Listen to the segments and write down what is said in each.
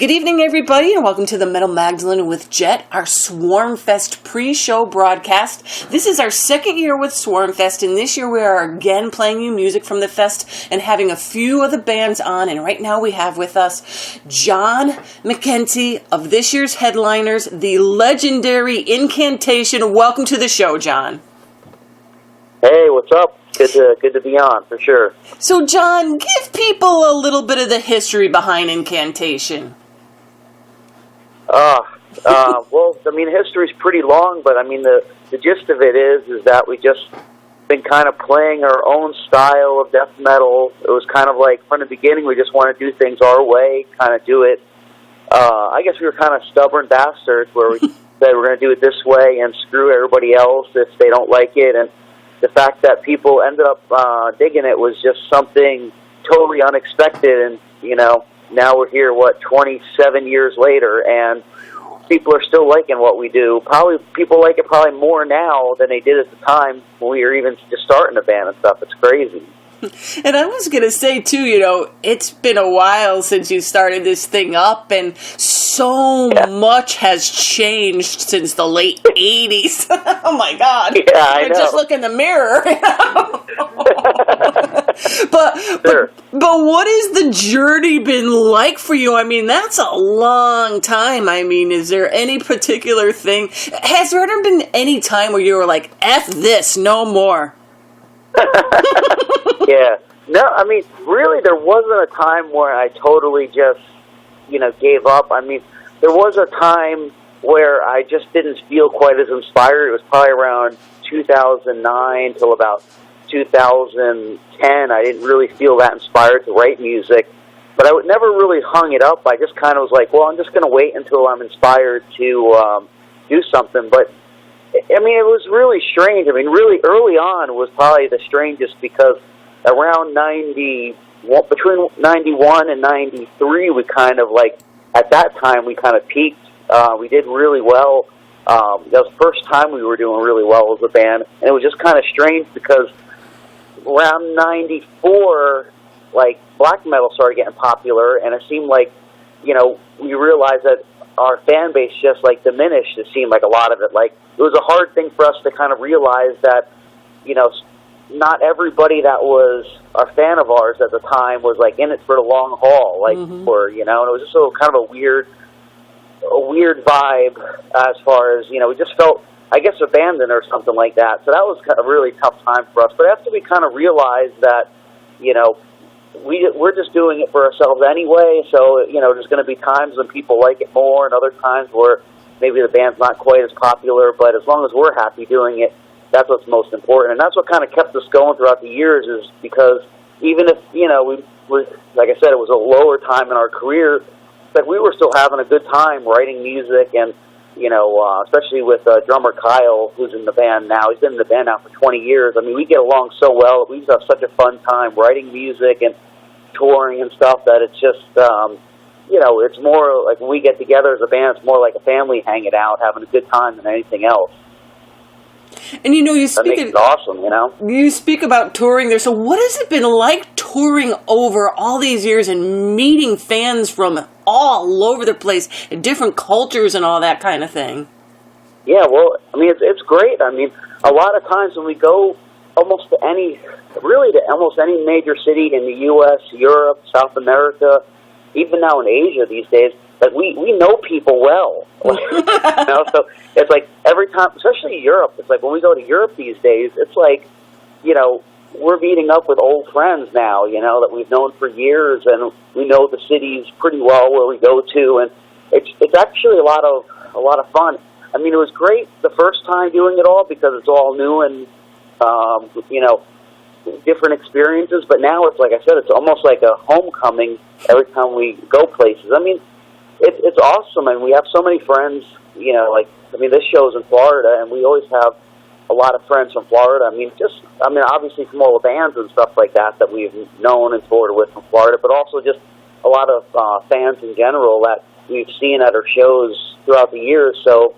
Good evening, everybody, and welcome to the Metal Magdalene with Jet, our Swarmfest pre-show broadcast. This is our second year with Swarmfest, and this year we are again playing you music from the fest and having a few of the bands on. And right now we have with us John McEntee of this year's headliners, the legendary Incantation. Welcome to the show, John. Hey, what's up? Good to be on, for sure. So, John, give people a little bit of the history behind Incantation. Well, I mean, history's pretty long, but I mean, the gist of it is that we just been kind of playing our own style of death metal. It was kind of like, from the beginning, we just wanted to do things our way, kind of do it. I guess we were kind of stubborn bastards where we said we're going to do it this way and screw everybody else if they don't like it. And the fact that people ended up digging it was just something totally unexpected. And, you know, now we're here, 27 years later, and people are still liking what we do. Probably people like it probably more now than they did at the time when we were even just starting a band and stuff. It's crazy. And I was going to say, too, you know, it's been a while since you started this thing up, and so much has changed since the late 80s. Oh, my God. Yeah, I know. Just look in the mirror. But what has the journey been like for you? I mean, that's a long time. I mean, is there any particular thing? Has there ever been any time where you were like, F this, no more? Yeah. No, I mean, really, there wasn't a time where I totally just, gave up. I mean, there was a time where I just didn't feel quite as inspired. It was probably around 2009 till about 2010. I didn't really feel that inspired to write music, but I would never really hung it up. I just kind of was like, well, I'm just going to wait until I'm inspired to do something. But I mean, it was really strange. I mean, really early on was probably the strangest because around between 91 and 93, we kind of at that time, we kind of peaked. We did really well. That was the first time we were doing really well as a band. And it was just kind of strange because around 94, black metal started getting popular, and it seemed like, we realized that our fan base just diminished. It seemed like a lot of it. It was a hard thing for us to kind of realize that, not everybody that was a fan of ours at the time was in it for the long haul, and it was just kind of a weird vibe as far as, we just felt, I guess, abandoned or something like that. So that was a really tough time for us. But after we kind of realized that, we're just doing it for ourselves anyway, so, there's going to be times when people like it more and other times where maybe the band's not quite as popular, but as long as we're happy doing it, that's what's most important. And that's what kind of kept us going throughout the years, is because even if, we like I said, it was a lower time in our career, but we were still having a good time writing music, and, especially with drummer Kyle, who's in the band now. He's been in the band now for 20 years. I mean, we get along so well. We just have such a fun time writing music and touring and stuff that it's just, it's more like when we get together as a band, it's more like a family hanging out, having a good time than anything else. And you speak, that makes it awesome, You speak about touring there. So what has it been like touring over all these years and meeting fans from all over the place, and different cultures and all that kind of thing? Yeah, well, I mean, it's great. I mean, a lot of times when we go almost to any major city in the U.S., Europe, South America, even now in Asia these days, we know people well. So it's every time, especially Europe, it's when we go to Europe these days, it's we're meeting up with old friends now, that we've known for years, and we know the cities pretty well where we go to, and it's actually a lot of fun. I mean, it was great the first time doing it all because it's all new and different experiences, but now it's like I said, it's almost like a homecoming every time we go places. I mean, it's awesome, and we have so many friends, this show's in Florida, and we always have a lot of friends from Florida. I mean, obviously from all the bands and stuff like that we've known and toured with from Florida, but also just a lot of fans in general that we've seen at our shows throughout the years. So,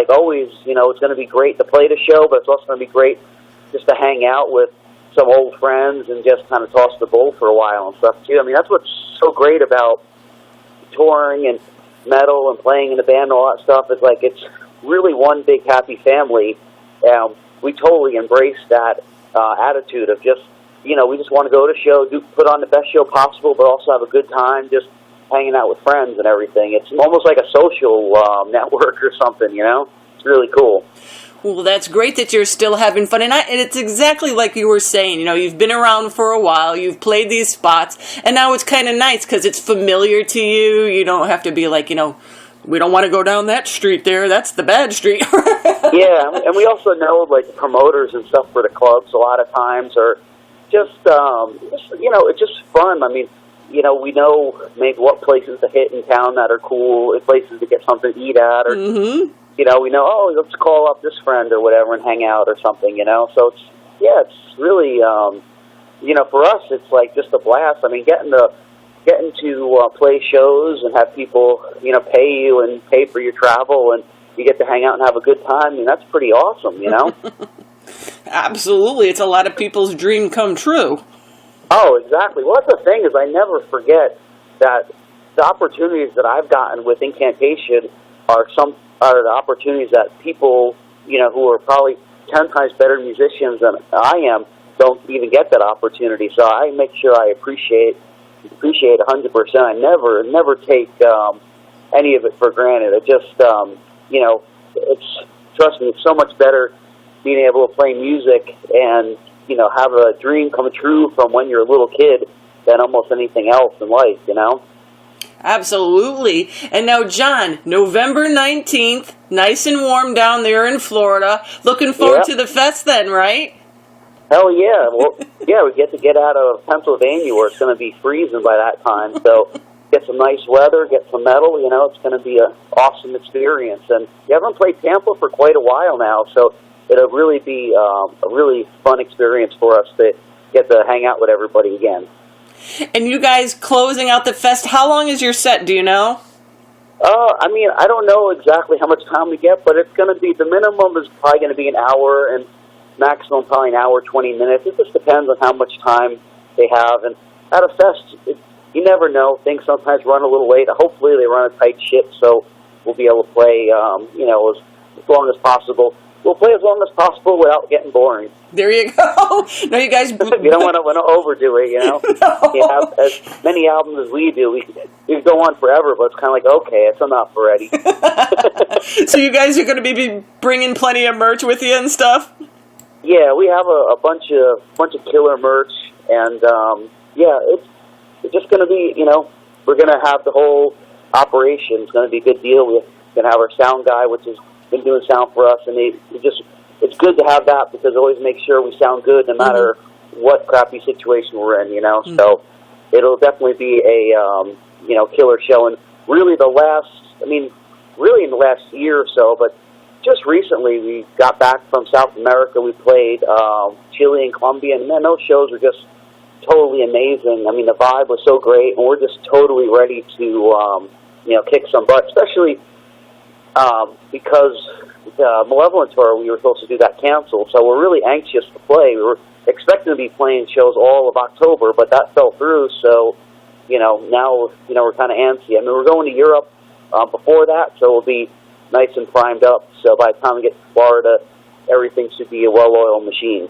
always, it's going to be great to play the show, but it's also going to be great just to hang out with some old friends and just kind of toss the bowl for a while and stuff, too. I mean, that's what's so great about touring and metal and playing in the band and all that stuff, it's really one big happy family. We totally embrace that attitude of just, we just want to go to a show, put on the best show possible, but also have a good time, just hanging out with friends and everything. It's almost like a social network or something, It's really cool. Well, that's great that you're still having fun. And it's exactly like you were saying, you've been around for a while, you've played these spots, and now it's kind of nice because it's familiar to you. You don't have to be like, we don't want to go down that street there. That's the bad street. Yeah, and we also know, like, promoters and stuff for the clubs a lot of times are just it's just fun. I mean, we know maybe what places to hit in town that are cool, and places to get something to eat at, or, we know, let's call up this friend or whatever and hang out or something, So it's really, for us, it's like just a blast. I mean, getting to play shows and have people, pay you and pay for your travel, and you get to hang out and have a good time. I mean, that's pretty awesome, Absolutely. It's a lot of people's dream come true. Oh, exactly. Well, that's the thing is I never forget that the opportunities that I've gotten with Incantation are the opportunities that people, who are probably 10 times better musicians than I am, don't even get that opportunity. So I make sure I appreciate 100%. I never take any of it for granted. It just, trust me, it's so much better being able to play music and, have a dream come true from when you're a little kid than almost anything else in life, Absolutely. And now, John, November 19th, nice and warm down there in Florida. Looking forward to the fest then, right? Hell yeah. Well, yeah, we get out of Pennsylvania where it's going to be freezing by that time. So get some nice weather, get some metal, it's going to be an awesome experience. And we haven't played Tampa for quite a while now, so it'll really be a really fun experience for us to get to hang out with everybody again. And you guys closing out the fest, how long is your set, do you know? I don't know exactly how much time we get, but it's going to be, the minimum is probably going to be an hour, and maximum probably an hour, 20 minutes. It just depends on how much time they have. And at a fest, you never know. Things sometimes run a little late. Hopefully they run a tight ship, so we'll be able to play, as long as possible. We'll play as long as possible without getting boring. There you go. No, you guys... You don't want to overdo it, No. You have as many albums as we do. We go on forever, but it's kind of like, okay, it's enough already. So you guys are going to be bringing plenty of merch with you and stuff? Yeah, we have a bunch of killer merch, and it's just going to be, we're going to have the whole operation. It's going to be a good deal. We're going to have our sound guy, which has been doing sound for us, and it's good to have that because it always makes sure we sound good no matter what crappy situation we're in, So it'll definitely be a killer show. And really in the last year or so, but just recently we got back from South America. We played Chile and Colombia, and man, those shows were just totally amazing. I mean, the vibe was so great, and we're just totally ready to kick some butt, especially because the Malevolent tour we were supposed to do got canceled, so we're really anxious to play. We were expecting to be playing shows all of October, but that fell through, so now we're kind of antsy. I mean, we're going to Europe before that, so we'll be nice and primed up, so by the time we get to Florida, everything should be a well-oiled machine.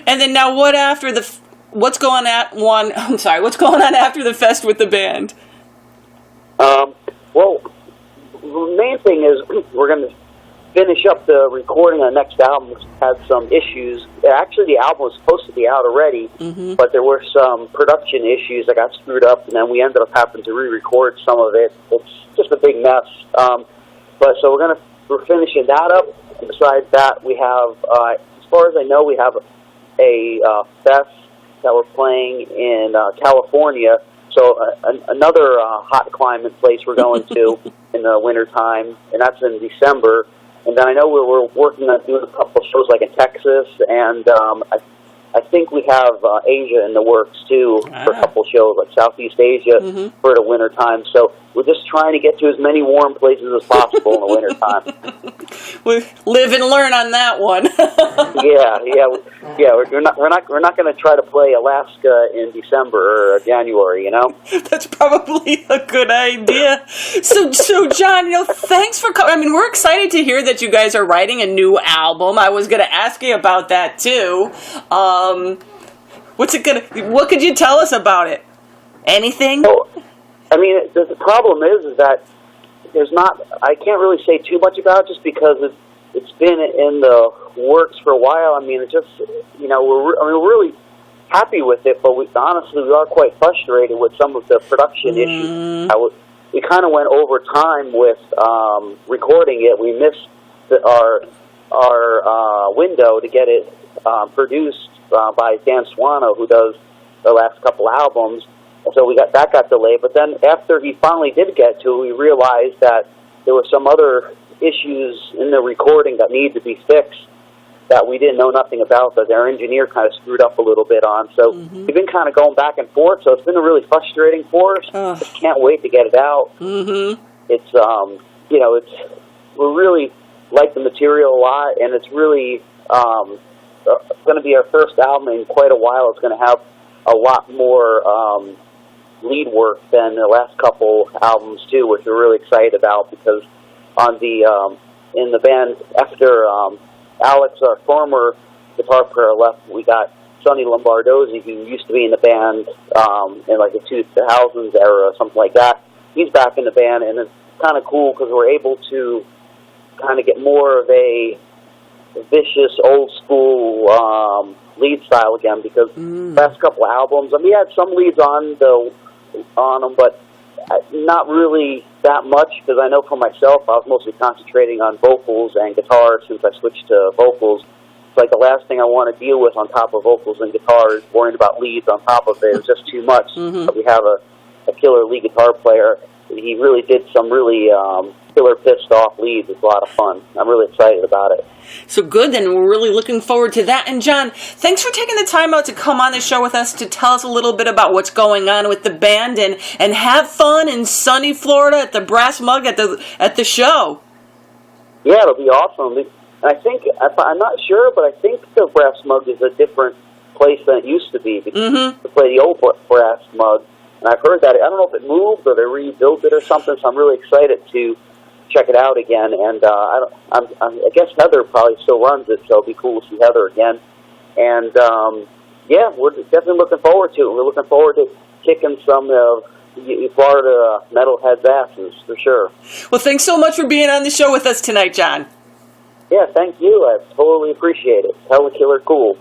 And then now what's going on after the fest with the band? Well, the main thing is we're going to finish up the recording of the next album, which had some issues. Actually, the album was supposed to be out already, but there were some production issues that got screwed up, and then we ended up having to re-record some of it. It's just a big mess. But so we're finishing that up. And besides that, we have, as far as I know, we have a fest that we're playing in California. So another hot climate place we're going to in the wintertime, and that's in December. And then I know we're working on doing a couple of shows like in Texas, and I think we have Asia in the works too for a couple of shows, like Southeast Asia for the wintertime. So we're just trying to get to as many warm places as possible in the wintertime. We live and learn on that one. Yeah. Yeah, we're not going to try to play Alaska in December or January. You know. That's probably a good idea. So John, thanks for coming. I mean, we're excited to hear that you guys are writing a new album. I was going to ask you about that too. What could you tell us about it? Anything? Well, I mean, the problem is that I can't really say too much about it just because it's been in the works for a while. I mean, we're really happy with it, but honestly, we are quite frustrated with some of the production issues. We kind of went over time with recording it. We missed our window to get it produced by Dan Swano, who does the last couple albums. And so that got delayed. But then after he finally did get to it, we realized that there were some other issues in the recording that needed to be fixed that we didn't know nothing about, that our engineer kind of screwed up a little bit on. So we've been kind of going back and forth, so it's been really frustrating for us. Just can't wait to get it out. It's, we really like the material a lot, and it's really going to be our first album in quite a while. It's going to have a lot more lead work than the last couple albums, too, which we're really excited about, because in the band, after Alex, our former guitar player, left, we got Sonny Lombardozzi, who used to be in the band in like the 2000s era, something like that. He's back in the band, and it's kind of cool because we're able to kind of get more of a vicious, old school lead style again, because the last couple of albums, we had some leads on them, but not really that much, because I know for myself, I was mostly concentrating on vocals and guitar since I switched to vocals. It's like the last thing I want to deal with on top of vocals and guitar is worrying about leads on top of it. It's just too much. But we have a killer lead guitar player. He really did some really killer pissed off leads. It's a lot of fun. I'm really excited about it. So good, then we're really looking forward to that. And John, thanks for taking the time out to come on the show with us to tell us a little bit about what's going on with the band and have fun in sunny Florida at the Brass Mug at the show. Yeah, it'll be awesome. I think, I'm not sure, but I think the Brass Mug is a different place than it used to be. To play the old Brass Mug. And I've heard that, I don't know if it moved or they rebuilt it or something, so I'm really excited to check it out again. And I guess Heather probably still runs it, so it'll be cool to see Heather again. And, yeah, we're definitely looking forward to it. We're looking forward to kicking some of Florida metalheads' asses, for sure. Well, thanks so much for being on the show with us tonight, John. Yeah, thank you. I totally appreciate it. Hella killer cool.